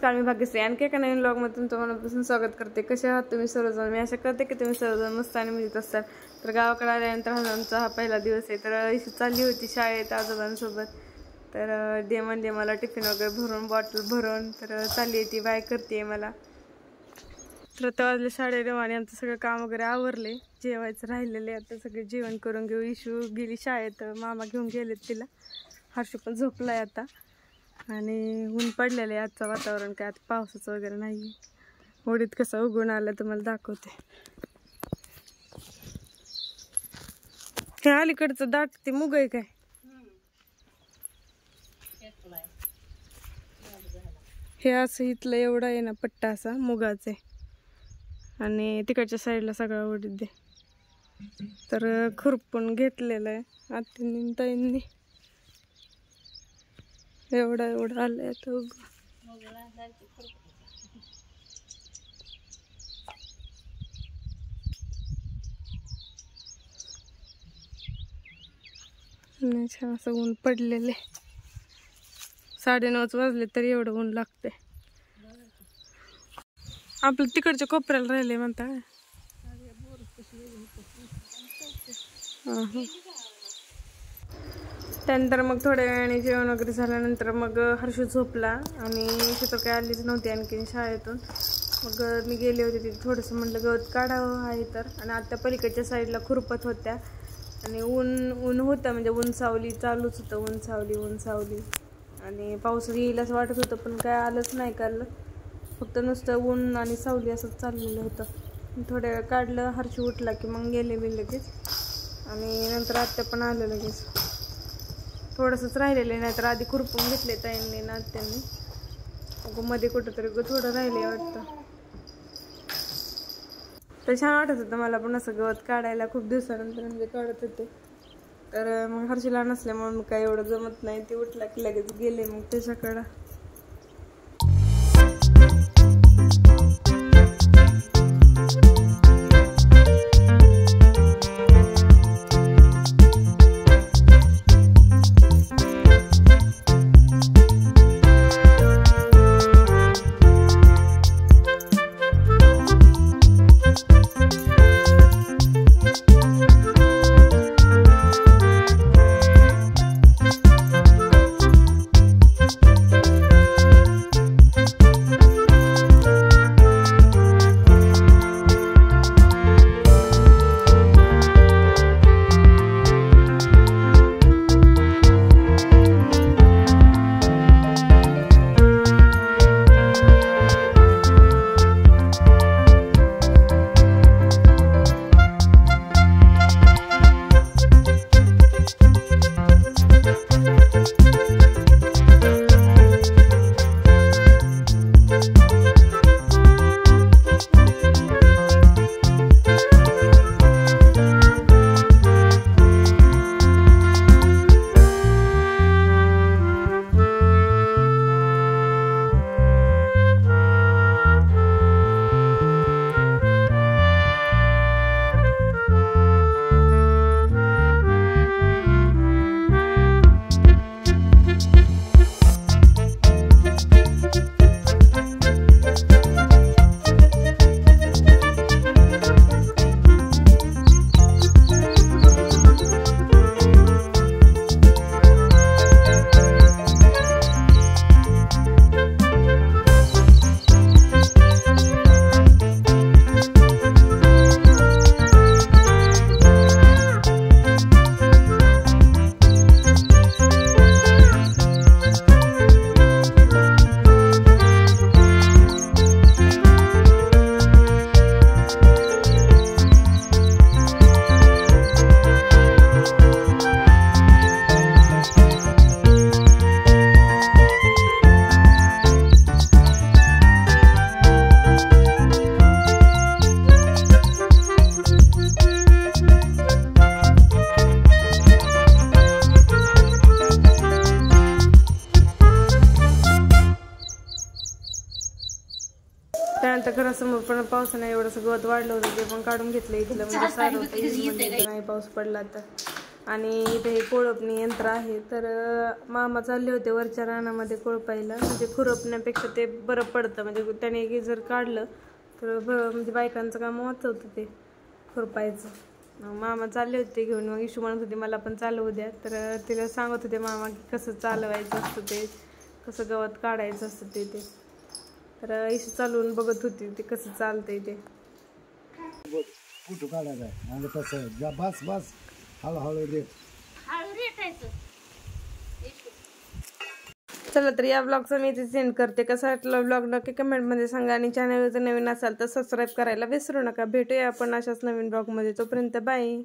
नमस्कार, मी भाग्यश्री आणखी एका नवीन व्लॉगमध्ये तुमचं मनापासून स्वागत करते. कसे आहात तुम्ही सर्वजण? मी आशा करते की तुम्ही सर्वजण मस्त आणि मजेत असतात. तर गावाकडे आल्यानंतर आमचा हा पहिला दिवस आहे. तर इथे चालली होती शाळेत आजोबांसोबत. तर दे म्हणजे मला टिफिन वगैरे भरून, बॉटल भरून. तर चालली ती बाय करते मला. तर आता वाजले 9:30 आणि आमचं सगळं काम वगैरे आवरले. जेवायचं राहिलेले, आता सगळे जेवण करून घेऊ. इशू गेली शाळेत, मामा घेऊन गेलेत तिला. हर्षू पण झोपलाय आता. आणि ऊन पडलेलं आहे आजचं वातावरण, काय आता पावसाचं वगैरे नाही. होडीत कसं उगवून आलं तुम्हाला दाखवते. हे अलीकडचं दाट ते मुग आहे काय? हे असं इथलं एवढं आहे ना पट्टा असा मुगाचं आहे आणि तिकडच्या साईडला सगळा होडीत दे. तर खुरपून घेतलेलं आहे आत्यांनी ताईंनी. एवढं आलंय आता उग. छान असं ऊन पडलेले. 9:30 वाजले तरी एवढं ऊन लागते. आपलं तिकडच्या कोपऱ्याला राहिले म्हणता. त्यानंतर मग थोड्या वेळाने जेवण वगैरे झाल्यानंतर मग हर्षू झोपला आणि तर काय आलीच नव्हती आणखीन शाळेतून. मग मी गेले होते तिथे, थोडंसं म्हटलं गवत काढावं आहे तर. आणि आत्या पलीकडच्या साईडला खुरपत होत्या आणि ऊन होतं, म्हणजे ऊन सावली चालूच होतं. ऊन सावली आणि पाऊस येईलच वाटत होतं, पण काय आलंच नाही. काल फक्त नुसतं ऊन आणि सावली असंच चाललेलं होतं. थोड्या वेळ काढलं, हर्षू उठला की मग गेले मी लगेच. आणि नंतर आत्या पण आलं लगेच. थोडंसंच राहिलेलं, नाही तर आधी खुरपून घेतले ताईंनी ना आत्यांनी. मग मध्ये कुठंतरी थोडं राहिले वाटतं. तर छान वाटत होतं मला पण असं गवत काढायला. खूप दिवसानंतर म्हणजे काढत होते. तर मग हर्षीला नसल्यामुळे मग काय एवढं जमत नाही. ते उठला की लगेच गेले मग त्याच्याकडं. त्यानंतर घरासमोर पण पावसाने एवढंसं गवत वाढलं होतं, ते पण काढून घेतलं इथलं. म्हणजे सारं होतं नाही पाऊस पडला तर. आणि इथे हे कोळपणी यंत्र आहे. तर मामा चालले होते वरच्या रानामध्ये कोळपायला. म्हणजे खुरपण्यापेक्षा ते बरं पडतं, म्हणजे त्याने जर काढलं तर म्हणजे बायकांचं काम वाचवतं ते खुरपायचं. मामा चालले होते घेऊन. मग इशू म्हणत होते मला पण चालवू द्या. तर तिला सांगत होते मामा की कसं चालवायचं असतं ते, कसं गवत काढायचं असतं ते. तर इशू चालवून बघत होती ते कसं चालतंय ते. कुठं काढायचं म्हणजे तसं बस बस हळूहळू रेट. चला तर या ब्लॉगचा मी इथे सेंड करते. कसा वाटला ब्लॉग नक्की कमेंटमध्ये सांगा. आणि चॅनलवर जर नवीन असाल तर सबस्क्राईब करायला विसरू नका. भेटूया आपण अशाच नवीन ब्लॉगमध्ये. तोपर्यंत बाय.